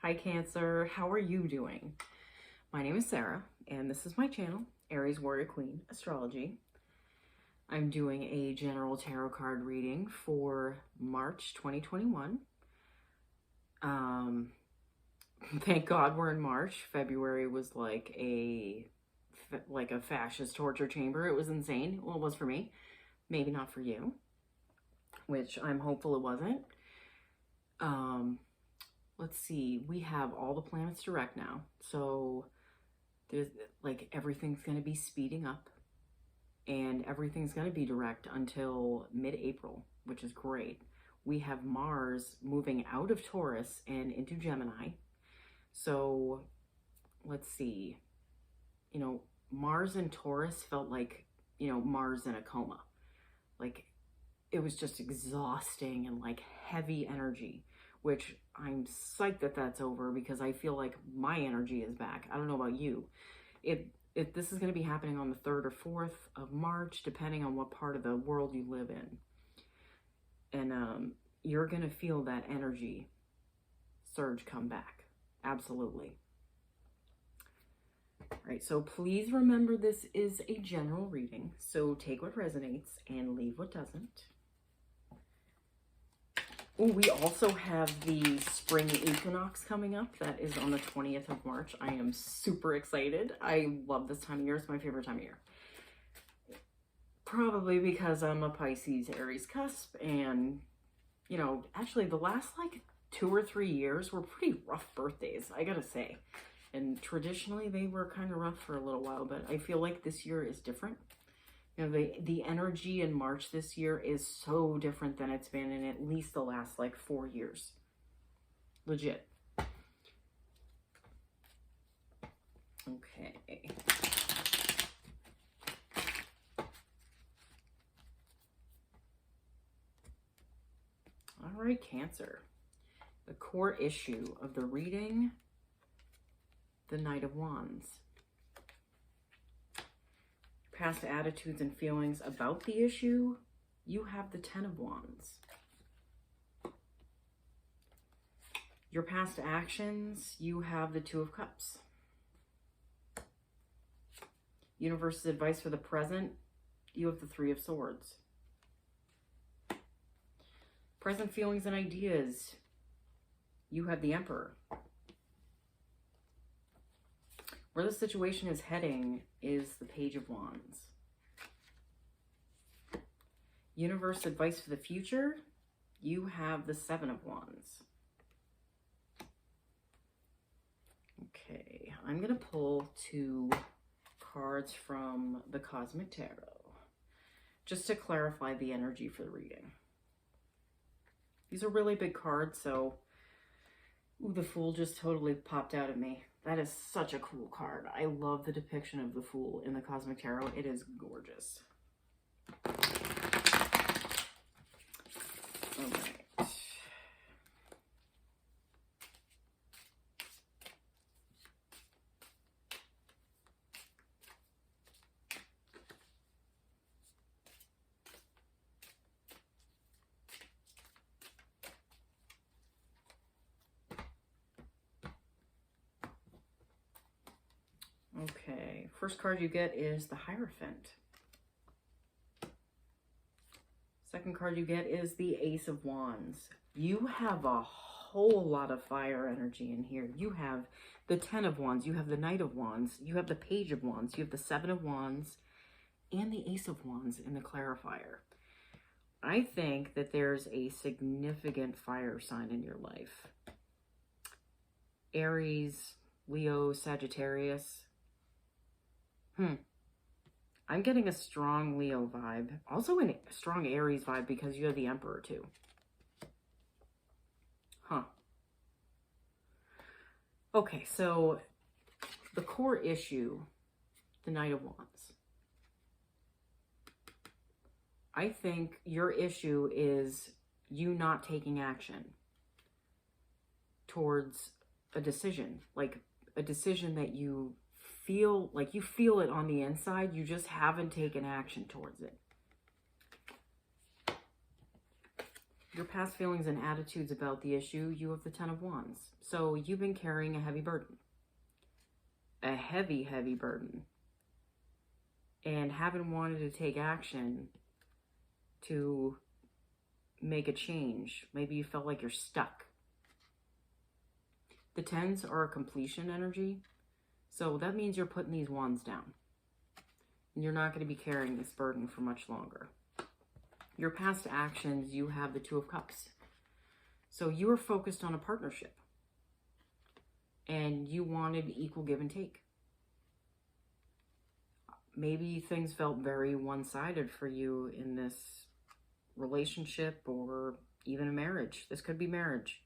Hi Cancer, how are you doing? My name is Sarah, and this is my channel, Aries Warrior Queen Astrology. I'm doing a general tarot card reading for March 2021. Thank God we're in March. February was like a fascist torture chamber. It was insane. Well, it was for me. Maybe not for you, which I'm hopeful it wasn't. Let's see, we have all the planets direct now. So there's everything's going to be speeding up and everything's going to be direct until mid-April, which is great. We have Mars moving out of Taurus and into Gemini. So let's see, Mars in Taurus felt like, Mars in a coma. Like it was just exhausting and like heavy energy, which I'm psyched that that's over because I feel like my energy is back. I don't know about you. If this is going to be happening on the 3rd or 4th of March, depending on what part of the world you live in. And you're going to feel that energy surge come back. Absolutely. All right, so please remember this is a general reading. So take what resonates and leave what doesn't. Oh, we also have the spring equinox coming up. That is on the 20th of March. I am super excited. I love this time of year. It's my favorite time of year. Probably because I'm a Pisces Aries cusp. And, actually the last 2 or 3 years were pretty rough birthdays, I gotta say. And traditionally they were kind of rough for a little while, but I feel like this year is different. The energy in March this year is so different than it's been in at least the last 4 years. Legit. Okay. All right, Cancer. The core issue of the reading, the Knight of Wands. Past attitudes and feelings about the issue, you have the 10 of Wands. Your past actions, you have the 2 of Cups. Universe's advice for the present, you have the 3 of Swords. Present feelings and ideas, you have the Emperor. Where the situation is heading is the Page of Wands. Universe advice for the future, you have the 7 of Wands. Okay, I'm going to pull 2 cards from the Cosmic Tarot, just to clarify the energy for the reading. These are really big cards, so ooh, the Fool just totally popped out at me. That is such a cool card. I love the depiction of the Fool in the Cosmic Tarot. It is gorgeous. All right. Okay, first card you get is the Hierophant. Second card you get is the Ace of Wands. You have a whole lot of fire energy in here. You have the 10 of Wands, you have the Knight of Wands, you have the Page of Wands, you have the 7 of Wands, and the Ace of Wands in the clarifier. I think that there's a significant fire sign in your life. Aries, Leo, Sagittarius. I'm getting a strong Leo vibe. Also a strong Aries vibe because you have the Emperor too. Okay, so the core issue, the Knight of Wands. I think your issue is you not taking action towards a decision, like a decision that you feel like you feel it on the inside, you just haven't taken action towards it. Your past feelings and attitudes about the issue, you have the Ten of Wands. So you've been carrying a heavy burden. A heavy, heavy burden. And haven't wanted to take action to make a change. Maybe you felt like you're stuck. The tens are a completion energy. So that means you're putting these wands down. And you're not going to be carrying this burden for much longer. Your past actions, you have the Two of Cups. So you were focused on a partnership. And you wanted equal give and take. Maybe things felt very one-sided for you in this relationship or even a marriage. This could be marriage.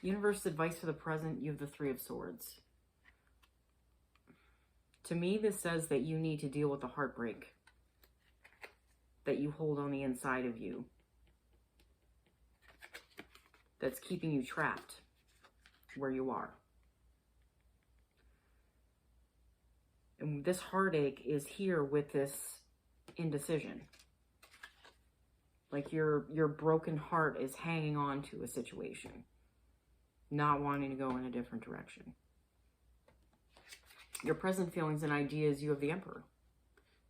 Universe advice for the present, you have the Three of Swords. To me, this says that you need to deal with the heartbreak that you hold on the inside of you. That's keeping you trapped where you are. And this heartache is here with this indecision. Like your broken heart is hanging on to a situation, not wanting to go in a different direction. Your present feelings and ideas, you have the Emperor.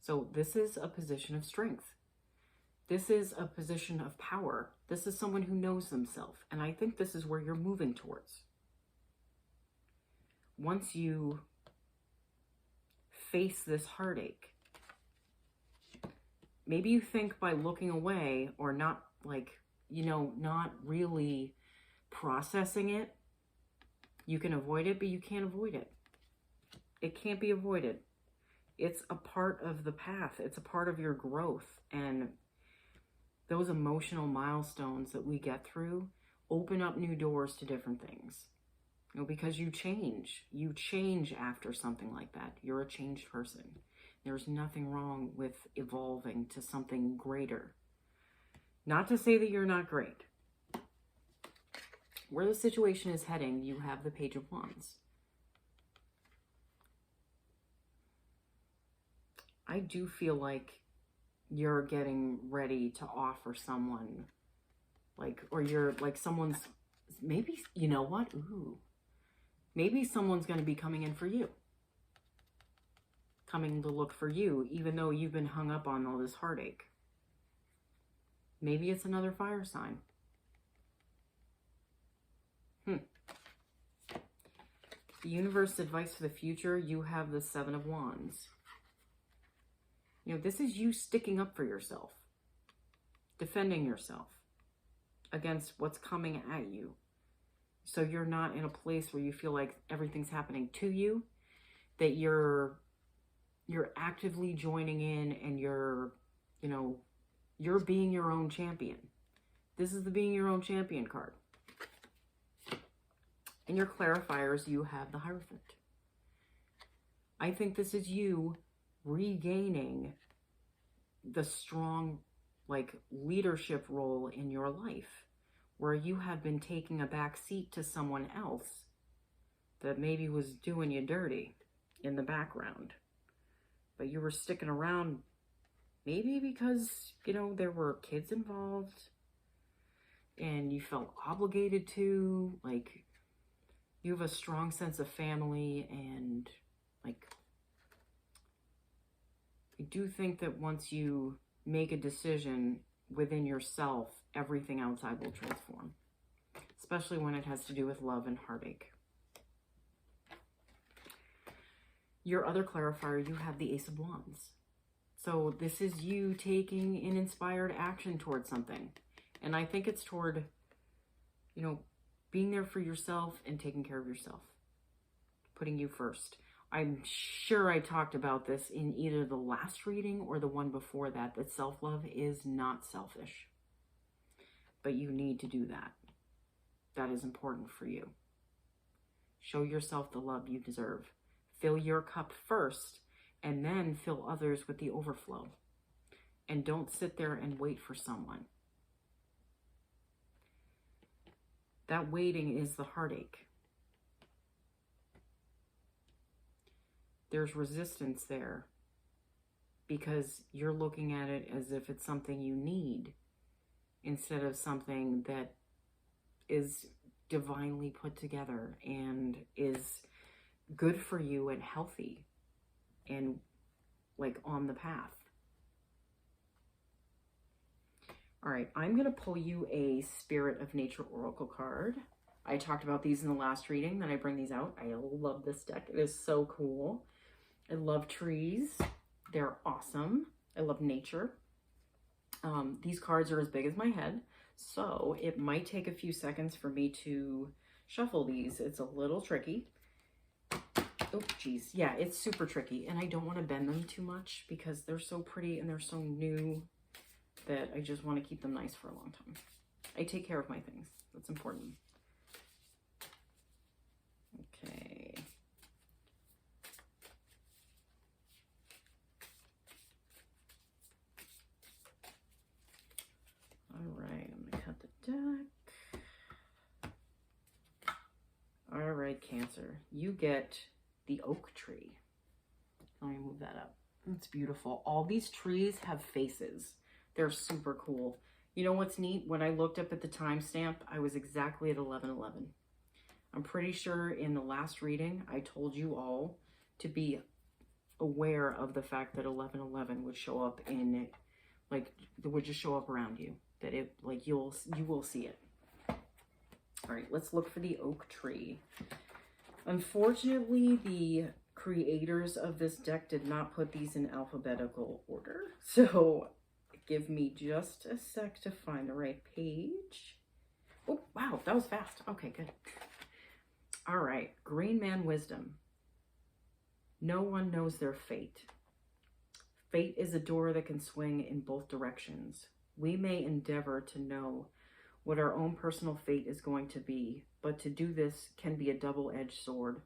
So this is a position of strength. This is a position of power. This is someone who knows themselves. And I think this is where you're moving towards. Once you face this heartache, maybe you think by looking away or not, like, you know, not really processing it, you can avoid it, but you can't avoid it. It can't be avoided. It's a part of the path. It's a part of your growth. And those emotional milestones that we get through open up new doors to different things. You know, because you change. You change after something like that. You're a changed person. There's nothing wrong with evolving to something greater. Not to say that you're not great. Where the situation is heading, you have the Page of Wands. I do feel like you're getting ready to offer someone, like, or you're like someone's, maybe, you know what? Ooh, maybe someone's going to be coming in for you. Coming to look for you, even though you've been hung up on all this heartache. Maybe it's another fire sign. The universe advice for the future, you have the Seven of Wands. You know, this is you sticking up for yourself, defending yourself against what's coming at you. So you're not in a place where you feel like everything's happening to you, that you're actively joining in and you're being your own champion. This is the being your own champion card. In your clarifiers, you have the Hierophant. I think this is you regaining the strong, like, leadership role in your life, where you have been taking a back seat to someone else that maybe was doing you dirty in the background. But you were sticking around maybe because, you know, there were kids involved and you felt obligated to, like, you have a strong sense of family, and, like, I do think that once you make a decision within yourself, everything outside will transform, especially when it has to do with love and heartache. Your other clarifier, you have the Ace of Wands. So this is you taking an inspired action towards something. And I think it's toward, you know, being there for yourself and taking care of yourself. Putting you first. I'm sure I talked about this in either the last reading or the one before that, that self-love is not selfish. But you need to do that. That is important for you. Show yourself the love you deserve. Fill your cup first, and then fill others with the overflow. And don't sit there and wait for someone. That waiting is the heartache. There's resistance there. because you're looking at it as if it's something you need instead of something that is divinely put together and is good for you and healthy and like on the path. All right, I'm going to pull you a Spirit of Nature Oracle card. I talked about these in the last reading, then I bring these out. I love this deck. It is so cool. I love trees. They're awesome. I love nature. These cards are as big as my head, so it might take a few seconds for me to shuffle these. It's a little tricky. Oh, geez. Yeah, it's super tricky, and I don't want to bend them too much because they're so pretty and they're so new that I just want to keep them nice for a long time. I take care of my things. That's important. Okay. All right, I'm going to cut the deck. All right, Cancer, you get the oak tree. Let me move that up. It's beautiful. All these trees have faces. They're super cool. You know what's neat? When I looked up at the timestamp, I was exactly at 11:11. I'm pretty sure in the last reading, I told you all to be aware of the fact that 11:11 would show up in, like, it would just show up around you. That it, like, you will see it. All right, let's look for the oak tree. Unfortunately, the creators of this deck did not put these in alphabetical order. So give me just a sec to find the right page. Oh, wow, that was fast. Okay, good. All right, Green Man Wisdom. No one knows their fate. Fate is a door that can swing in both directions. We may endeavor to know what our own personal fate is going to be, but to do this can be a double-edged sword.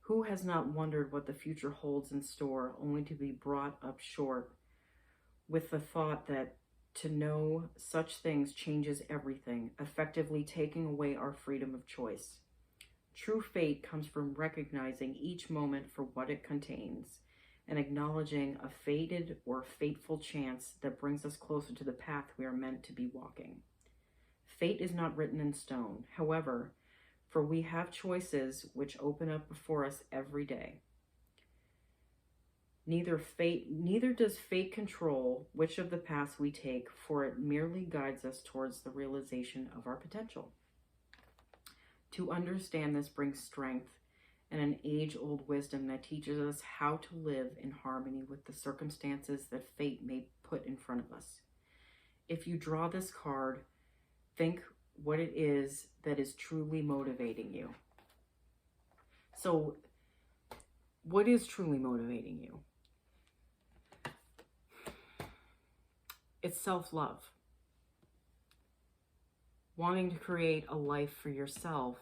Who has not wondered what the future holds in store, only to be brought up short with the thought that to know such things changes everything, effectively taking away our freedom of choice. True fate comes from recognizing each moment for what it contains and acknowledging a fated or fateful chance that brings us closer to the path we are meant to be walking. Fate is not written in stone, however, for we have choices which open up before us every day. Neither does fate control which of the paths we take, for it merely guides us towards the realization of our potential. To understand this brings strength and an age-old wisdom that teaches us how to live in harmony with the circumstances that fate may put in front of us. If you draw this card, think what it is that is truly motivating you. So, what is truly motivating you? It's self-love. Wanting to create a life for yourself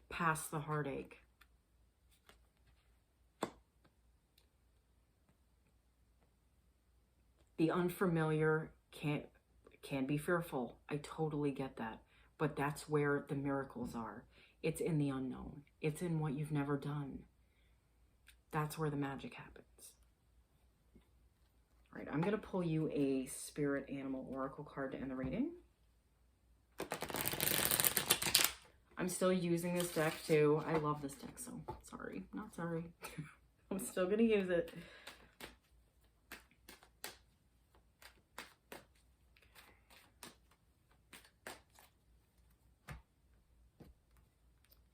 past the heartache. The unfamiliar can be fearful. I totally get that. But that's where the miracles are. It's in the unknown. It's in what you've never done. That's where the magic happens. All right, I'm going to pull you a Spirit Animal Oracle card to end the reading. I'm still using this deck too. I love this deck, so sorry. Not sorry. I'm still going to use it.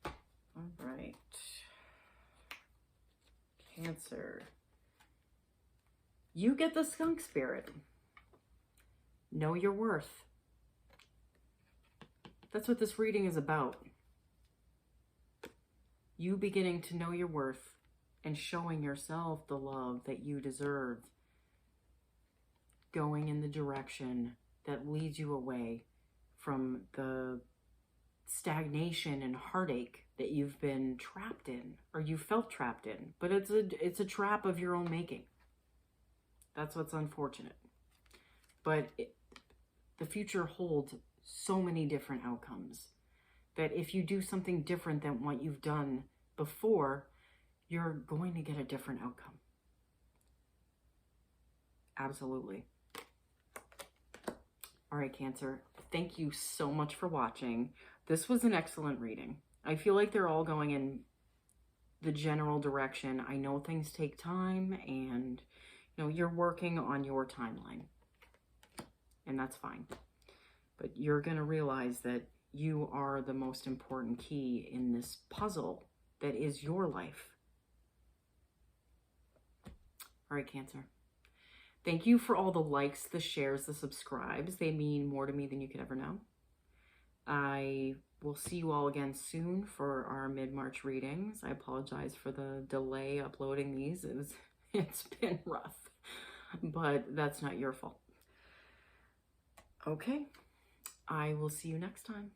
All right. Cancer. You get the skunk spirit. Know your worth. That's what this reading is about. You beginning to know your worth and showing yourself the love that you deserve. Going in the direction that leads you away from the stagnation and heartache that you've been trapped in, or you felt trapped in. But it's a trap of your own making. That's what's unfortunate. But the future holds so many different outcomes that if you do something different than what you've done before, you're going to get a different outcome. Absolutely. All right, Cancer. Thank you so much for watching. This was an excellent reading. I feel like they're all going in the general direction. I know things take time, and you know, you're working on your timeline, and that's fine. But you're going to realize that you are the most important key in this puzzle that is your life. All right, Cancer. Thank you for all the likes, the shares, the subscribes. They mean more to me than you could ever know. I will see you all again soon for our mid-March readings. I apologize for the delay uploading these. It's been rough, but that's not your fault. Okay, I will see you next time.